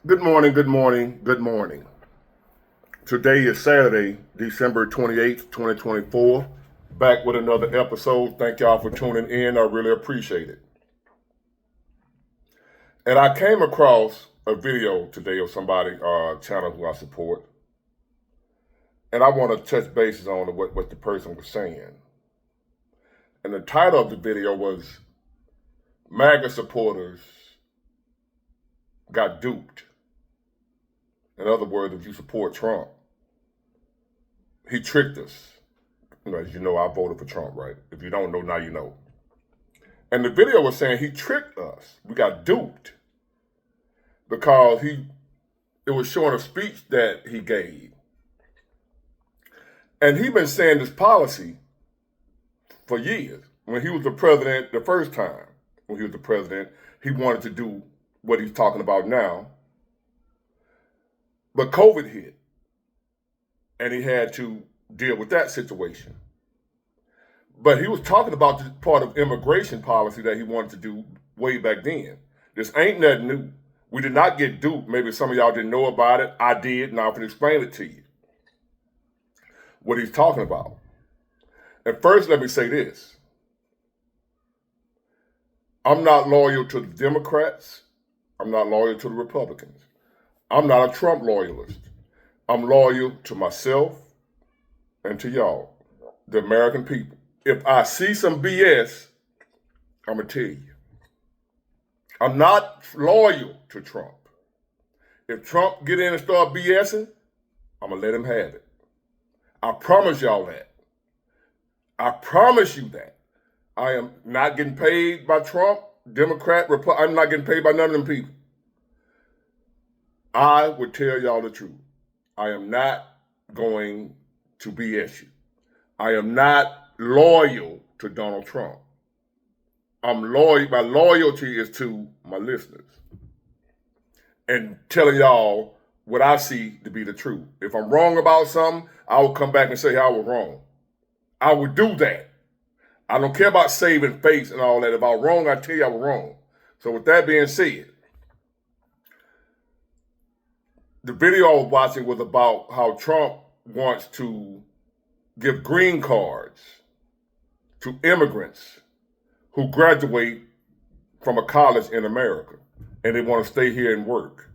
Good morning, good morning, good morning. Today is Saturday, December 28th, 2024. Back with another episode. Thank y'all for tuning in. I really appreciate it. And I came across a video today of somebody channel who I support. And I want to touch bases on what the person was saying. And the title of the video was MAGA supporters got duped. In other words, if you support Trump, he tricked us. As you know, I voted for Trump, right? If you don't know, now you know. And the video was saying he tricked us. We got duped because it was showing a speech that he gave. And he'd been saying this policy for years. When he was the president the first time, when he was the president, he wanted to do what he's talking about now. But COVID hit, and he had to deal with that situation. But he was talking about this part of immigration policy that he wanted to do way back then. This ain't nothing new. We did not get duped. Maybe some of y'all didn't know about it. I did, and I can explain it to you. What he's talking about. And first, let me say this. I'm not loyal to the Democrats. I'm not loyal to the Republicans. I'm not a Trump loyalist. I'm loyal to myself and to y'all, the American people. If I see some BS, I'm going to tell you. I'm not loyal to Trump. If Trump get in and start BSing, I'm going to let him have it. I promise y'all that. I promise you that. I am not getting paid by Trump, Democrat, Republican. I'm not getting paid by none of them people. I would tell y'all the truth. I am not going to BS you. I am not loyal to Donald Trump. I'm loyal. My loyalty is to my listeners and telling y'all what I see to be the truth. If I'm wrong about something, I will come back and say I was wrong. I would do that. I don't care about saving face and all that. If I was wrong, I tell you I was wrong. So with that being said, the video I was watching was about how Trump wants to give green cards to immigrants who graduate from a college in America and they want to stay here and work.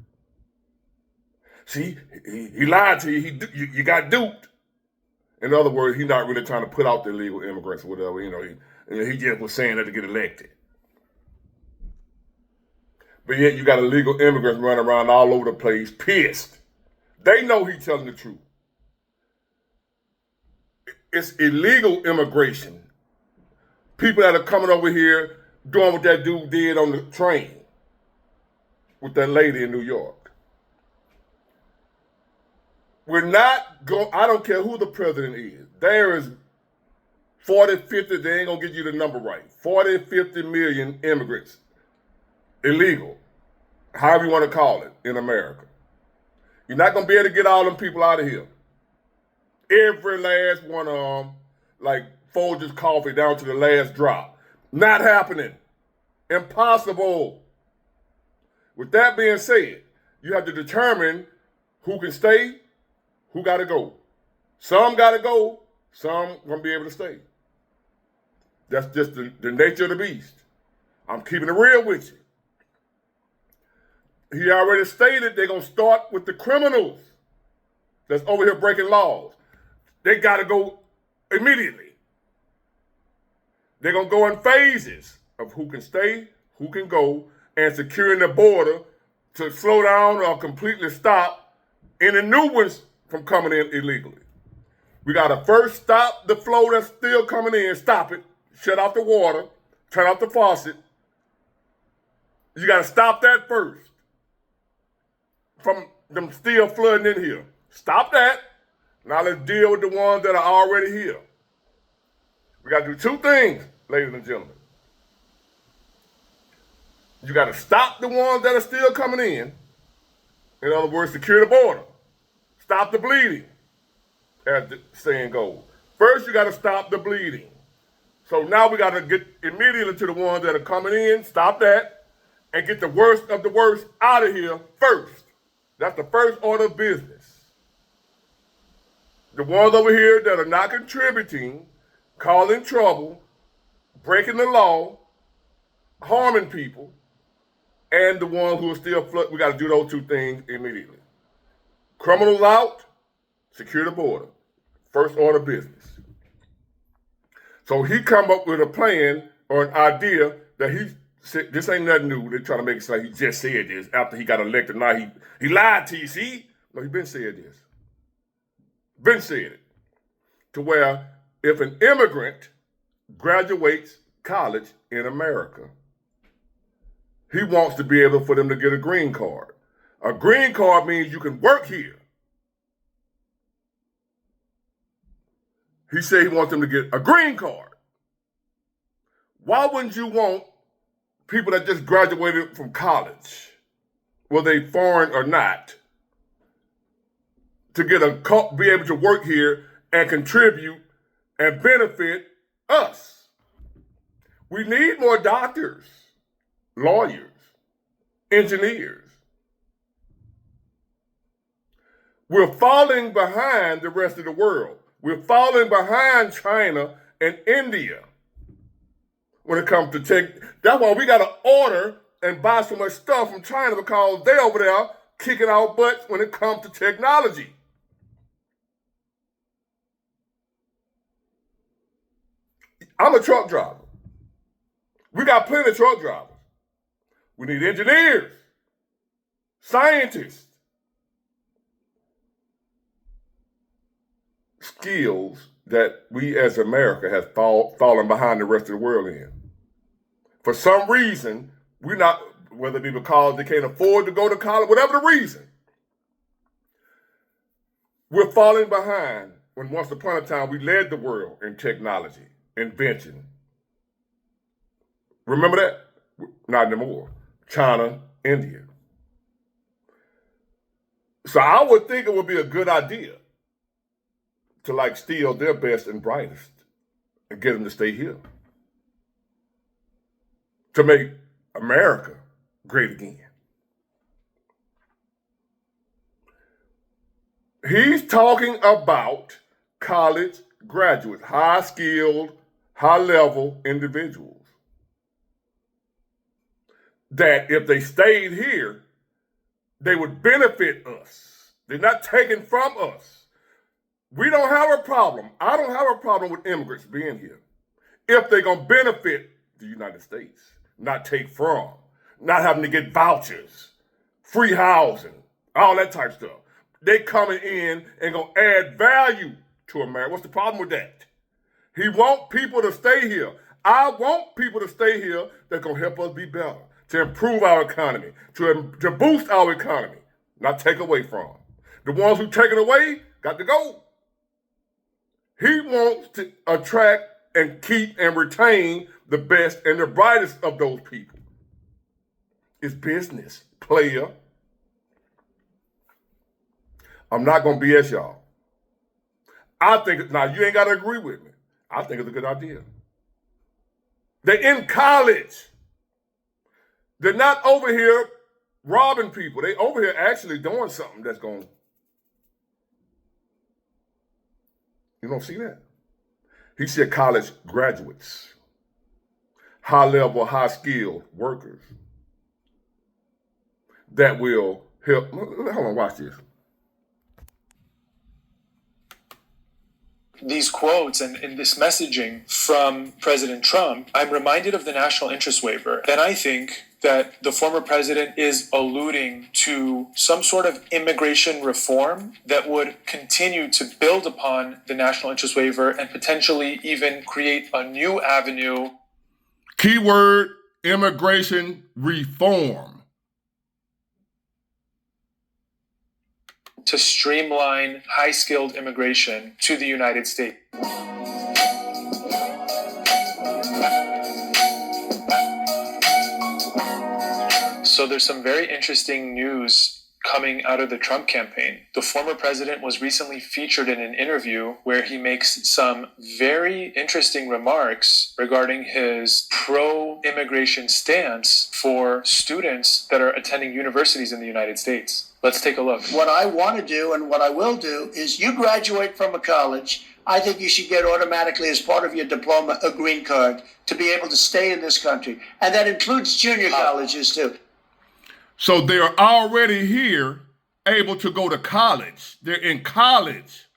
See, he lied to you. You got duped. In other words, he's not really trying to put out the illegal immigrants or whatever. He just was saying that to get elected. But yet you got illegal immigrants running around all over the place, pissed. They know he's telling the truth. It's illegal immigration. People that are coming over here doing what that dude did on the train with that lady in New York. We're not going, I don't care who the president is. There is 40, 50, they ain't gonna get you the number right. 40, 50 million immigrants, illegal, however you want to call it, in America. You're not gonna be able to get all them people out of here. Every last one of them, like Folgers coffee down to the last drop. Not happening. Impossible. With that being said, you have to determine who can stay, who got to go. Some got to go, some gonna be able to stay. That's just the nature of the beast. I'm keeping it real with you. He already stated they're gonna start with the criminals that's over here breaking laws. They got to go immediately. They're going to go in phases of who can stay, who can go, and securing the border to slow down or completely stop any new ones from coming in illegally. We got to first stop the flow that's still coming in, stop it, shut off the water, turn off the faucet. You got to stop that first from them still flooding in here. Stop that. Now let's deal with the ones that are already here. We got to do two things, ladies and gentlemen. You got to stop the ones that are still coming in. In other words, secure the border. Stop the bleeding, as the saying goes. First, you got to stop the bleeding. So now we got to get immediately to the ones that are coming in, stop that, and get the worst of the worst out of here first. That's the first order of business. The ones over here that are not contributing, causing trouble, breaking the law, harming people, and the ones who are still we got to do those two things immediately. Criminals out, secure the border. First order of business. So he come up with a plan or an idea that he said, this ain't nothing new. They're trying to make it like he just said this after he got elected. Now he lied to you, see? No, he been said this. Been said it. To where if an immigrant graduates college in America, he wants to be able for them to get a green card. A green card means you can work here. He said he wants them to get a green card. Why wouldn't you want people that just graduated from college, whether they foreign or not, to be able to work here and contribute and benefit us? We need more doctors, lawyers, engineers. We're falling behind the rest of the world. We're falling behind China and India when it comes to tech. That's why we got to order and buy so much stuff from China, because they're over there kicking our butts when it comes to technology. I'm a truck driver. We got plenty of truck drivers. We need engineers, scientists, skills that we as America have fallen behind the rest of the world in. For some reason, we're not, whether it be because they can't afford to go to college, whatever the reason, we're falling behind when once upon a time we led the world in technology, invention. Remember that? Not anymore. China, India. So I would think it would be a good idea to steal their best and brightest and get them to stay here. To make America great again. He's talking about college graduates, high-skilled, high-level individuals, that if they stayed here, they would benefit us. They're not taken from us. We don't have a problem. I don't have a problem with immigrants being here if they're going to benefit the United States, not take from, not having to get vouchers, free housing, all that type of stuff. They coming in and going to add value to America. What's the problem with that? He want people to stay here. I want people to stay here that's going to help us be better, to improve our economy, to boost our economy, not take away from. The ones who take it away got to go. He wants to attract and keep and retain the best and the brightest of those people. It's business, player. I'm not going to BS y'all. I think, now you ain't got to agree with me. I think it's a good idea. They're in college. They're not over here robbing people. They over here actually doing something that's going. You don't see that? He said college graduates, high-level, high-skilled workers that will help. Hold on, watch this. These quotes and this messaging from President Trump, I'm reminded of the national interest waiver. And I think that the former president is alluding to some sort of immigration reform that would continue to build upon the national interest waiver and potentially even create a new avenue. Keyword, immigration reform. To streamline high-skilled immigration to the United States. So there's some very interesting news coming out of the Trump campaign. The former president was recently featured in an interview where he makes some very interesting remarks regarding his pro-immigration stance for students that are attending universities in the United States. Let's take a look. What I want to do and what I will do is you graduate from a college, I think you should get automatically as part of your diploma a green card to be able to stay in this country. And that includes junior colleges too. So they're already here, able to go to college. They're in college.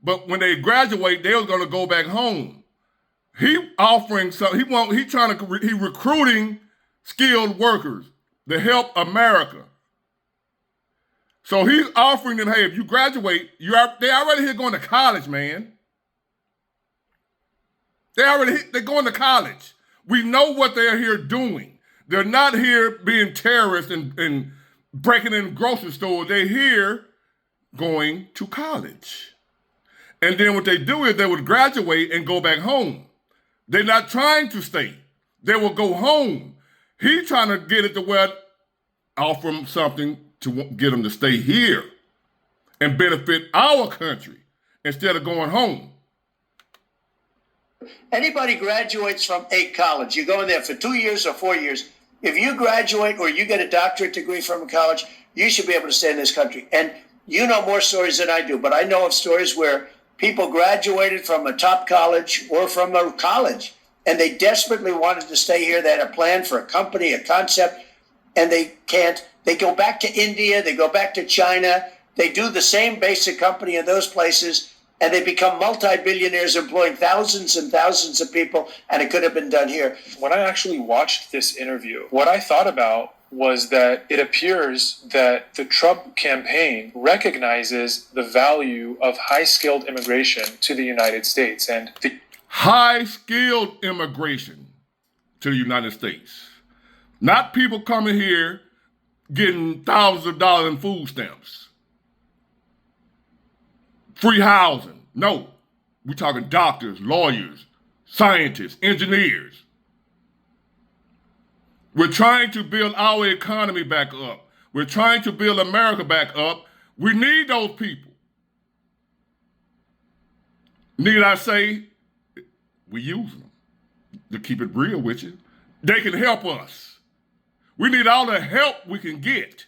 But when they graduate, they're going to go back home. He offering some, he recruiting skilled workers to help America. So he's offering them, hey, if you graduate, they're already here going to college, man. They're going to college. We know what they're here doing. They're not here being terrorists and breaking in grocery stores. They're here going to college. And then what they do is they would graduate and go back home. They're not trying to stay. They will go home. He's trying to get it to where offer them something to get them to stay here and benefit our country instead of going home. Anybody graduates from a college, you go in there for 2 years or 4 years. If you graduate or you get a doctorate degree from a college, you should be able to stay in this country. And you know more stories than I do, but I know of stories where people graduated from a top college or from a college, and they desperately wanted to stay here. They had a plan for a company, a concept, and they can't. They go back to India, they go back to China, they do the same basic company in those places, and they become multi-billionaires employing thousands and thousands of people, and it could have been done here. When I actually watched this interview, what I thought about was that it appears that the Trump campaign recognizes the value of high-skilled immigration to the United States. And high-skilled immigration to the United States. Not people coming here getting thousands of dollars in food stamps. Free housing. No. We're talking doctors, lawyers, scientists, engineers. We're trying to build our economy back up. We're trying to build America back up. We need those people. Need I say, we use them. To keep it real with you. They can help us. We need all the help we can get.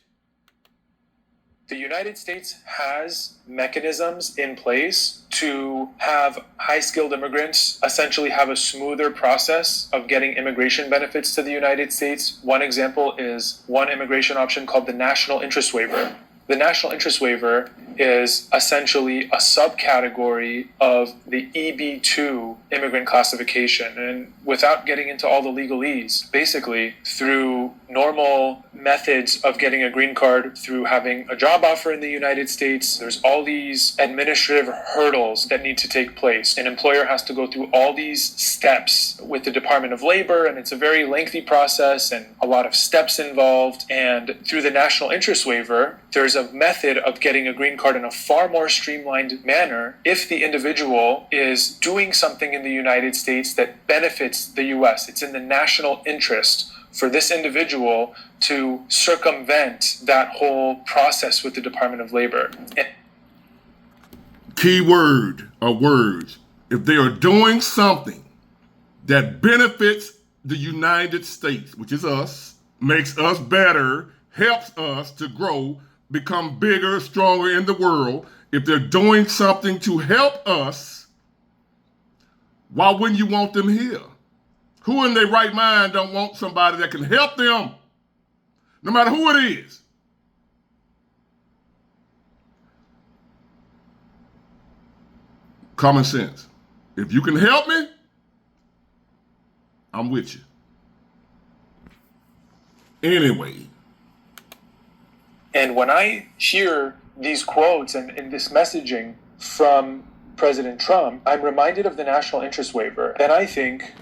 The United States has mechanisms in place to have high-skilled immigrants essentially have a smoother process of getting immigration benefits to the United States. One example is one immigration option called the National Interest Waiver. The National Interest Waiver is essentially a subcategory of the EB-2 immigrant classification. And without getting into all the legalese, basically through normal methods of getting a green card, through having a job offer in the United States, there's all these administrative hurdles that need to take place. An employer has to go through all these steps with the Department of Labor, and it's a very lengthy process and a lot of steps involved. And through the National Interest Waiver, there's a method of getting a green card in a far more streamlined manner if the individual is doing something in the United States that benefits the U.S. It's in the national interest for this individual to circumvent that whole process with the Department of Labor. Key word or words. If they are doing something that benefits the United States, which is us, makes us better, helps us to grow, become bigger, stronger in the world, if they're doing something to help us, why wouldn't you want them here? Who in their right mind don't want somebody that can help them, no matter who it is? Common sense. If you can help me, I'm with you. Anyway. And when I hear these quotes and this messaging from President Trump, I'm reminded of the National Interest Waiver. And I think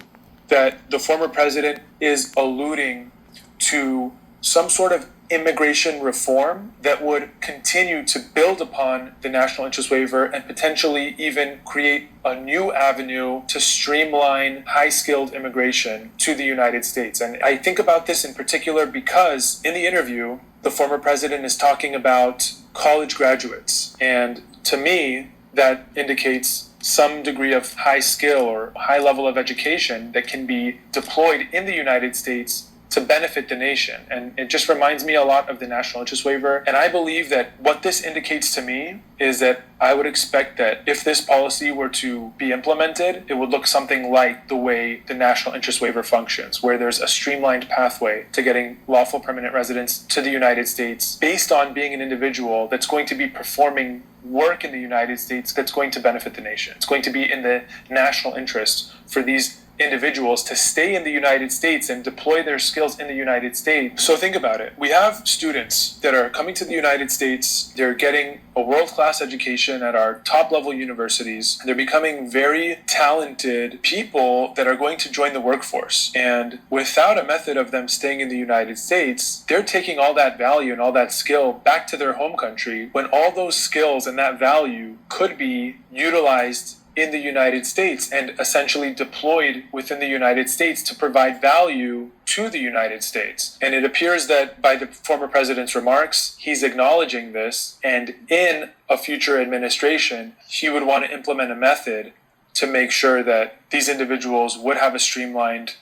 that the former president is alluding to some sort of immigration reform that would continue to build upon the National Interest Waiver and potentially even create a new avenue to streamline high-skilled immigration to the United States. And I think about this in particular because in the interview, the former president is talking about college graduates. And to me, that indicates some degree of high skill or high level of education that can be deployed in the United States to benefit the nation. And it just reminds me a lot of the national interest waiver. And I believe that what this indicates to me is that I would expect that if this policy were to be implemented, it would look something like the way the national interest waiver functions, where there's a streamlined pathway to getting lawful permanent residence to the United States based on being an individual that's going to be performing work in the United States that's going to benefit the nation. It's going to be in the national interest for these individuals to stay in the United States and deploy their skills in the United States. So think about it. We have students that are coming to the United States. They're getting a world-class education at our top-level universities. They're becoming very talented people that are going to join the workforce. And without a method of them staying in the United States, they're taking all that value and all that skill back to their home country when all those skills and that value could be utilized in the United States and essentially deployed within the United States to provide value to the United States. And it appears that by the former president's remarks, he's acknowledging this, and in a future administration, he would want to implement a method to make sure that these individuals would have a streamlined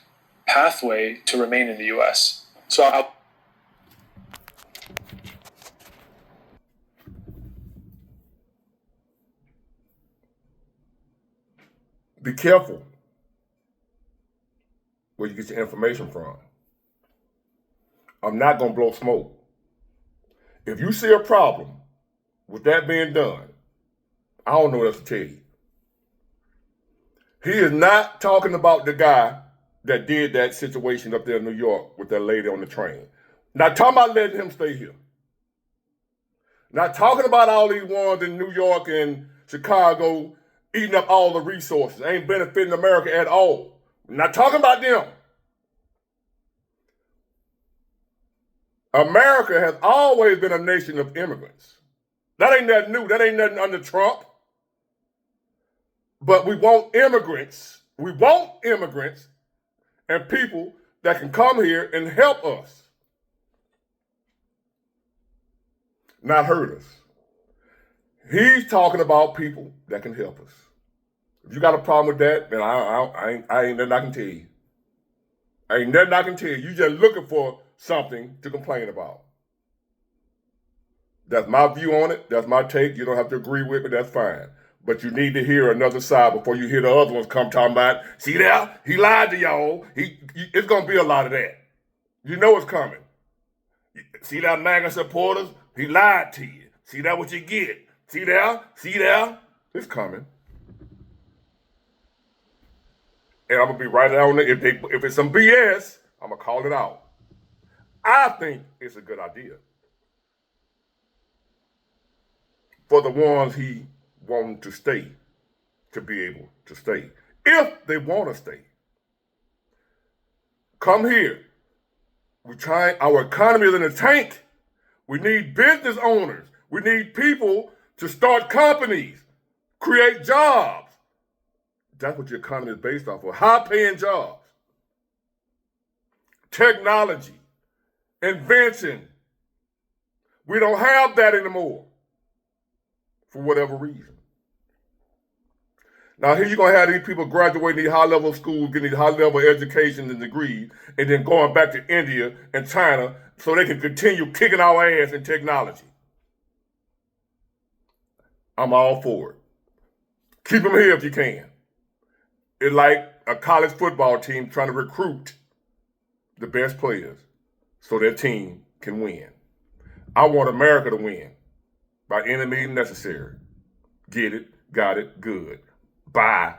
pathway to remain in the US. So I'll Be careful where you get your information from. I'm not going to blow smoke. If you see a problem with that being done, I don't know what else to tell you. He is not talking about the guy that did that situation up there in New York with that lady on the train. Not talking about letting him stay here. Not talking about all these ones in New York and Chicago eating up all the resources, ain't benefiting America at all. I'm not talking about them. America has always been a nation of immigrants. That ain't nothing new. That ain't nothing under Trump. But we want immigrants. We want immigrants and people that can come here and help us, not hurt us. He's talking about people that can help us. If you got a problem with that, then I ain't nothing I can tell you. Ain't nothing I can tell you. You just looking for something to complain about. That's my view on it. That's my take. You don't have to agree with me. That's fine. But you need to hear another side before you hear the other ones come talking about, see there, he lied to y'all. It's going to be a lot of that. You know it's coming. See that MAGA supporters? He lied to you. See that what you get? See there? See there? It's coming. And I'm going to be right on it. If it's some BS, I'm going to call it out. I think it's a good idea for the ones he wanted to stay, to be able to stay. If they want to stay. Come here. Our economy is in a tank. We need business owners. We need people to start companies, create jobs. That's what your economy is based off of. High-paying jobs. Technology. Invention. We don't have that anymore for whatever reason. Now here you're going to have these people graduating these high-level schools, getting these high-level education and degrees, and then going back to India and China so they can continue kicking our ass in technology. I'm all for it. Keep them here if you can. It's like a college football team trying to recruit the best players so their team can win. I want America to win by any means necessary. Get it, got it, good. Bye.